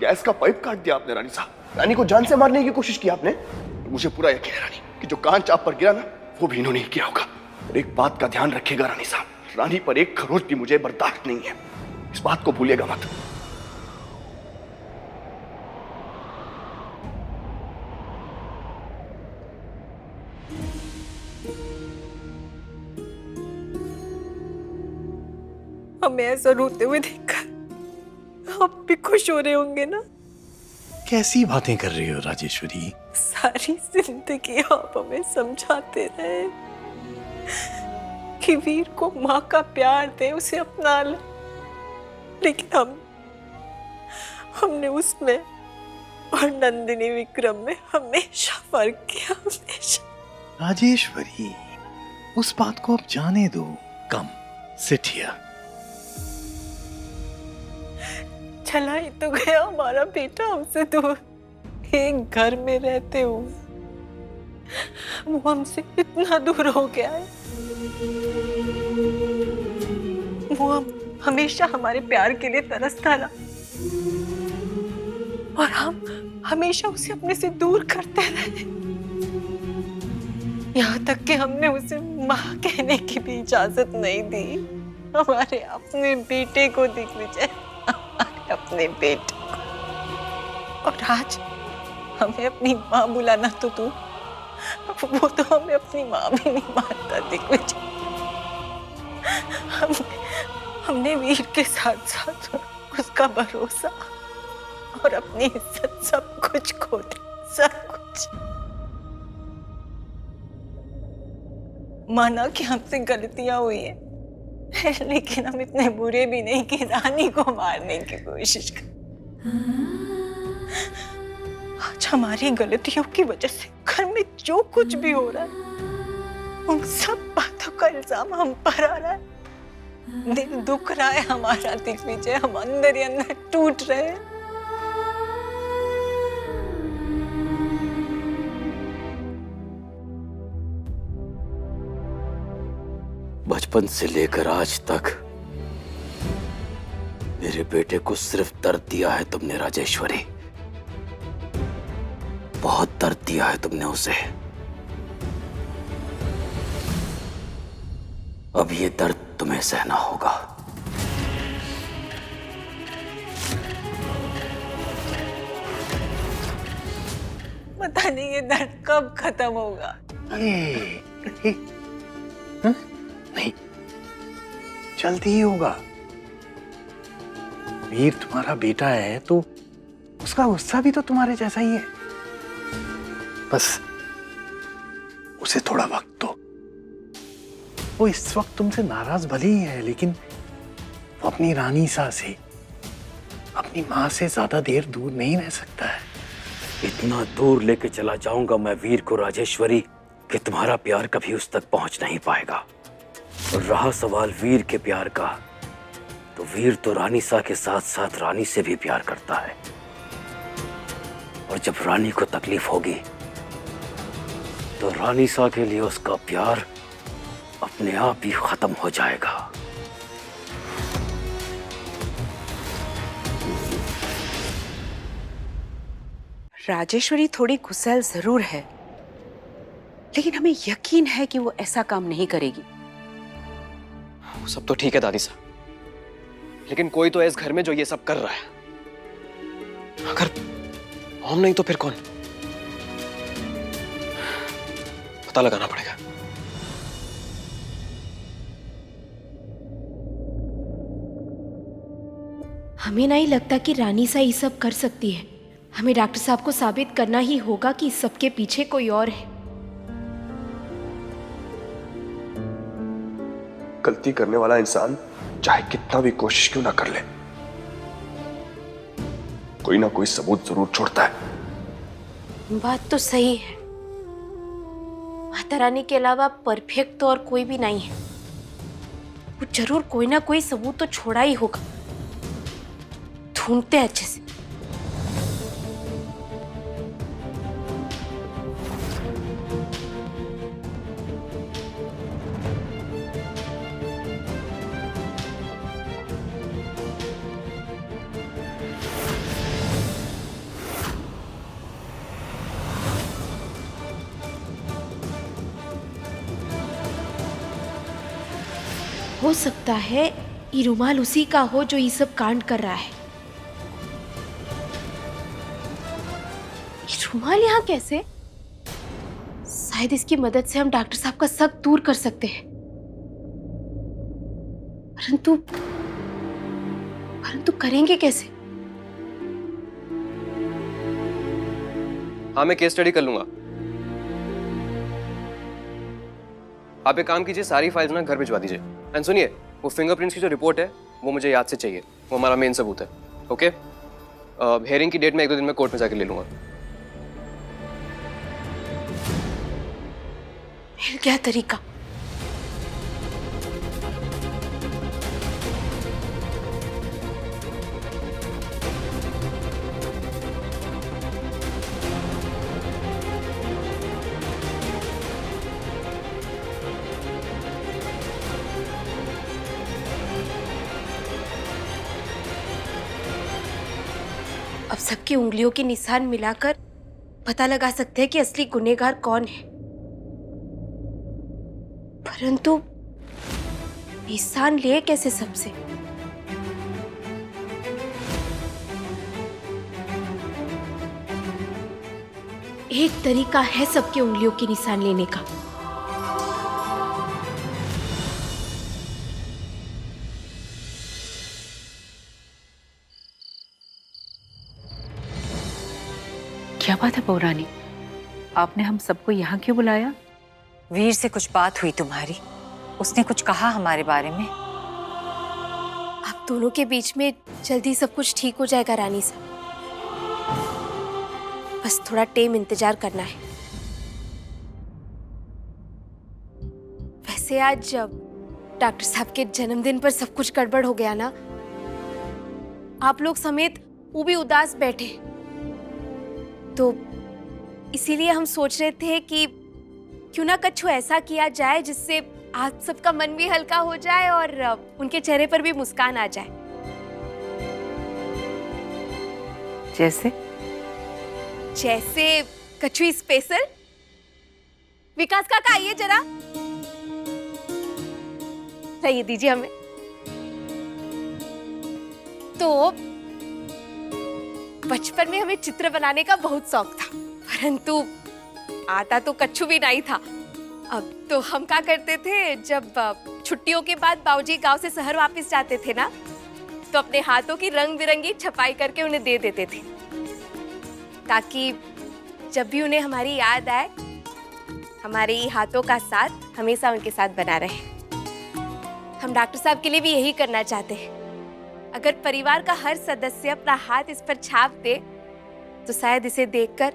Gas का pipe काट दिया आपने रानी साहब। रानी को जान से मारने की कोशिश की आपने। मुझे पूरा यकीन है रानी कि जो कांच आप पर गिरा ना, वो भी इन्होंने ही किया होगा। और एक बात का ध्यान रखिएगा रानी साहब, रानी पर एक खरोच भी मुझे बर्दाश्त नहीं है, इस बात को भूलिएगा मत। हमें ऐसा रोते हुए देखकर आप भी खुश हो रहे होंगे ना? कैसी बातें कर रही हो राजेश्वरी? सारी जिंदगी आप हमें समझाते रहे कि वीर को माँ का प्यार दे, उसे अपना ले, लेकिन हमने उसमें और नंदिनी विक्रम में हमेशा फर्क किया, हमेशा। राजेश्वरी, उस बात को अब जाने दो। कम, सिट हियर। चला ही तो गया हमारा बेटा हमसे दूर, एक घर में रहते हुए वो हमसे इतना दूर हो गया है। वो हमेशा हमारे प्यार के लिए तरसता रहा और हम हमेशा उसे अपने से दूर करते रहे। यहाँ तक कि हमने उसे माँ कहने की भी इजाजत नहीं दी। हमारे अपने बेटे को दिग्विजय, अपने बेटे को। और आज हमें अपनी माँ बुलाना तो तू, वो तो हमें अपनी माँ भी नहीं मानता दिग्विजय। हमने वीर के साथ साथ उसका भरोसा और अपनी इज्जत सब कुछ खो दिया, सब कुछ। माना कि हमसे गलतियां हुई है, लेकिन हम इतने बुरे भी नहीं कि रानी को मारने की कोशिश कर। आज हमारी गलतियों की वजह से घर में जो कुछ भी हो रहा है, उन सब बातों का इल्जाम हम पर आ रहा है। दिल दुख रहा है हमारा दिग्विजय, हम अंदर ही अंदर टूट रहे हैं। बचपन से लेकर आज तक मेरे बेटे को सिर्फ दर्द दिया है तुमने राजेश्वरी, बहुत दर्द दिया है तुमने उसे। अब ये दर्द तुम्हें सहना होगा। पता नहीं ये दर्द कब खत्म होगा। नहीं, जल्दी ही होगा। वीर तुम्हारा बेटा है तो उसका गुस्सा भी तो तुम्हारे जैसा ही है। बस उसे थोड़ा वक्त दो। वो इस वक्त तुमसे नाराज भले ही है, लेकिन वो अपनी रानी सा से, अपनी माँ से ज्यादा देर दूर नहीं रह सकता है। इतना दूर लेके चला जाऊंगा मैं वीर को राजेश्वरी कि तुम्हारा प्यार कभी उस तक पहुंच नहीं पाएगा। और रहा सवाल वीर के प्यार का, तो वीर तो रानी सा के साथ साथ रानी से भी प्यार करता है। और जब रानी को तकलीफ होगी तो रानी सा के लिए उसका प्यार अपने आप ही खत्म हो जाएगा। राजेश्वरी थोड़ी गुस्सैल जरूर है, लेकिन हमें यकीन है कि वो ऐसा काम नहीं करेगी। सब तो ठीक है दादी साहब, लेकिन कोई तो है इस घर में जो ये सब कर रहा है। अगर हम नहीं तो फिर कौन? पता लगाना पड़ेगा। हमें नहीं लगता कि रानी सा ये सब कर सकती है। हमें डॉक्टर साहब को साबित करना ही होगा कि इस सब के पीछे कोई और है। गलती करने वाला इंसान चाहे कितना भी कोशिश क्यों ना कर ले, कोई ना कोई सबूत जरूर छोड़ता है। बात तो सही है। माता रानी के अलावा परफेक्ट तो और कोई भी नहीं है। वो जरूर कोई ना कोई सबूत तो छोड़ा ही होगा। ढूंढते हैं अच्छे से। हो सकता है ये रुमाल उसी का हो जो ये सब कांड कर रहा है। ये रुमाल यहाँ कैसे? शायद इसकी मदद से हम डॉक्टर साहब का शक दूर कर सकते हैं। परंतु करेंगे कैसे? हाँ, मैं केस स्टडी कर लूंगा। आप एक काम कीजिए, सारी फाइल्स ना घर भिजवा दीजिए। एंड सुनिए, वो फिंगरप्रिंट्स की जो रिपोर्ट है वो मुझे याद से चाहिए, वो हमारा मेन सबूत है। ओके, हियरिंग की डेट मैं 1-2 दिन में कोर्ट में जाके ले लूंगा। मिल गया तरीका। अब सबकी उंगलियों के निशान मिलाकर पता लगा सकते हैं कि असली गुनहगार कौन है। परंतु निशान लिए कैसे सबसे? एक तरीका है सबकी उंगलियों के निशान लेने का। क्या बात है पौराणी, आपने हम सबको यहाँ क्यों बुलाया? वीर से कुछ बात हुई तुम्हारी, उसने कुछ कहा हमारे बारे में। आप दोनों के बीच में जल्दी सब कुछ ठीक हो जाएगा रानी साहब, बस थोड़ा टाइम इंतजार करना है। वैसे आज डॉक्टर साहब के जन्मदिन पर सब कुछ गड़बड़ हो गया ना, आप लोग समेत वो भी उदास बैठे, तो इसीलिए हम सोच रहे थे कि क्यों ना कच्छू ऐसा किया जाए जिससे आप सबका मन भी हल्का हो जाए और उनके चेहरे पर भी मुस्कान आ जाए। जैसे जैसे कच्छू स्पेशल। विकास काका आइए जरा, ये दीजिए हमें। तो बचपन में हमें चित्र बनाने का बहुत शौक था, परंतु आता तो कच्छू भी नहीं था। अब तो हम क्या करते थे, जब छुट्टियों के बाद बाबूजी गांव से शहर वापस जाते थे ना, तो अपने हाथों की रंग बिरंगी छपाई करके उन्हें दे देते थे, ताकि जब भी उन्हें हमारी याद आए, हमारे हाथों का साथ हमेशा उनके साथ बना रहे। हम डॉक्टर साहब के लिए भी यही करना चाहते हैं। अगर परिवार का हर सदस्य अपना हाथ इस पर छाप दे, तो शायद इसे देखकर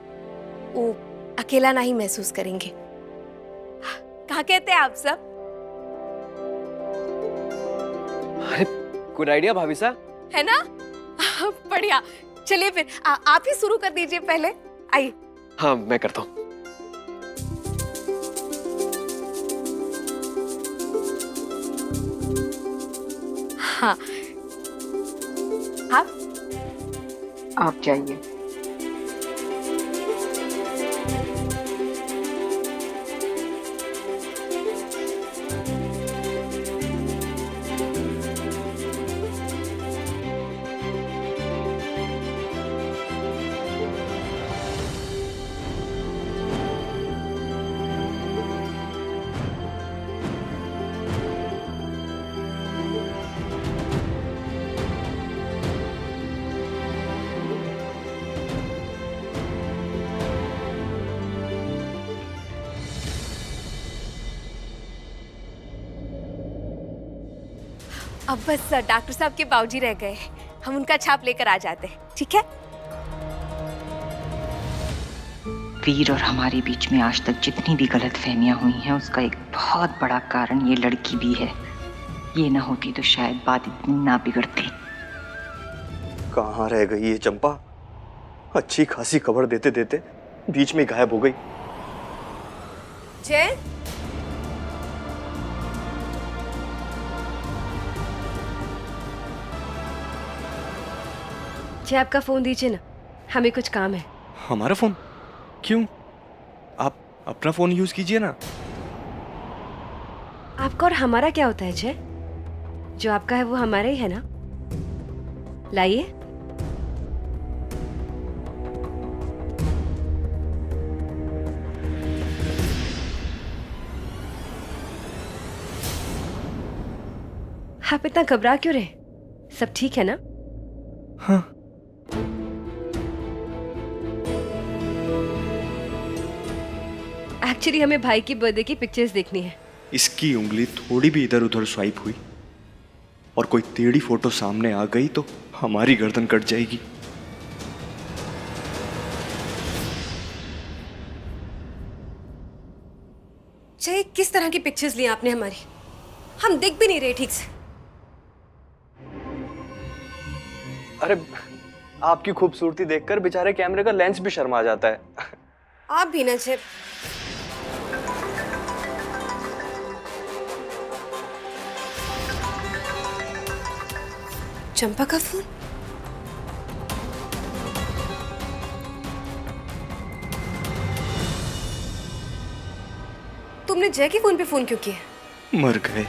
वो अकेला नहीं महसूस करेंगे। क्या कहते हैं आप सब? अरे गुड आइडिया भाभी साहब, है ना? बढ़िया। चलिए फिर आप ही शुरू कर दीजिए पहले। आइए। हाँ, मैं करता हूँ। हाँ, आप जाइए। अब बस डॉक्टर साहब के बाबूजी रह गए, हम उनका छाप लेकर आ जाते हैं, ठीक है? वीर और हमारे बीच में आज तक जितनी भी गलतफहमियां हुई हैं, उसका एक बहुत बड़ा कारण ये लड़की भी है। ये ना होती तो शायद बात इतनी ना बिगड़ती। कहाँ रह गई ये चंपा? अच्छी खासी खबर देते देते बीच में गायब हो गई। जय, जी आपका फोन दीजिए ना, हमें कुछ काम है। हमारा फोन? क्यों? आप अपना फोन यूज कीजिए ना। आपका और हमारा क्या होता है जय? जो आपका है वो हमारा ही है ना? लाइए। आप इतना घबरा क्यों रहे? सब ठीक है ना? हाँ। एक्चुअली हमें भाई की बर्थडे की पिक्चर्स देखनी है। इसकी उंगली थोड़ी भी इधर उधर स्वाइप हुई और कोई टेढ़ी फोटो सामने आ गई तो हमारी गर्दन कट जाएगी। चाहे किस तरह की पिक्चर्स ली आपने हमारी? हम दिख भी नहीं रहे ठीक से। अरे आपकी खूबसूरती देखकर बेचारे कैमरे का लेंस भी शर्मा जाता है। आप भी ना छे। चंपा का फोन? तुमने जय के फोन पे फोन क्यों किया? मर गए।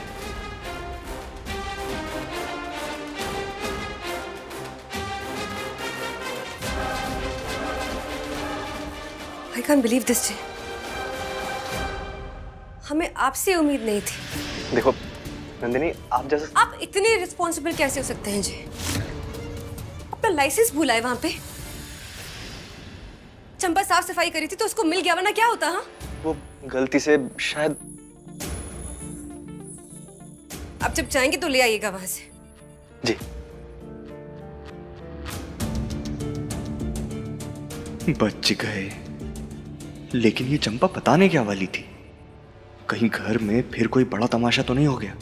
I can't believe this, जय। हमें आपसे उम्मीद नहीं थी। देखो नंदिनी, आप जैसा आप इतने रिस्पॉन्सिबल कैसे हो सकते हैं जी? अपना लाइसेंस भूला है वहां पे। चंपा साफ सफाई करी थी तो उसको मिल गया, वरना क्या होता? हाँ, वो गलती से शायद। अब जब जाएंगे तो ले आइएगा वहां से। जी। बच गए। लेकिन ये चंपा बताने क्या वाली थी? कहीं घर में फिर कोई बड़ा तमाशा तो नहीं हो गया?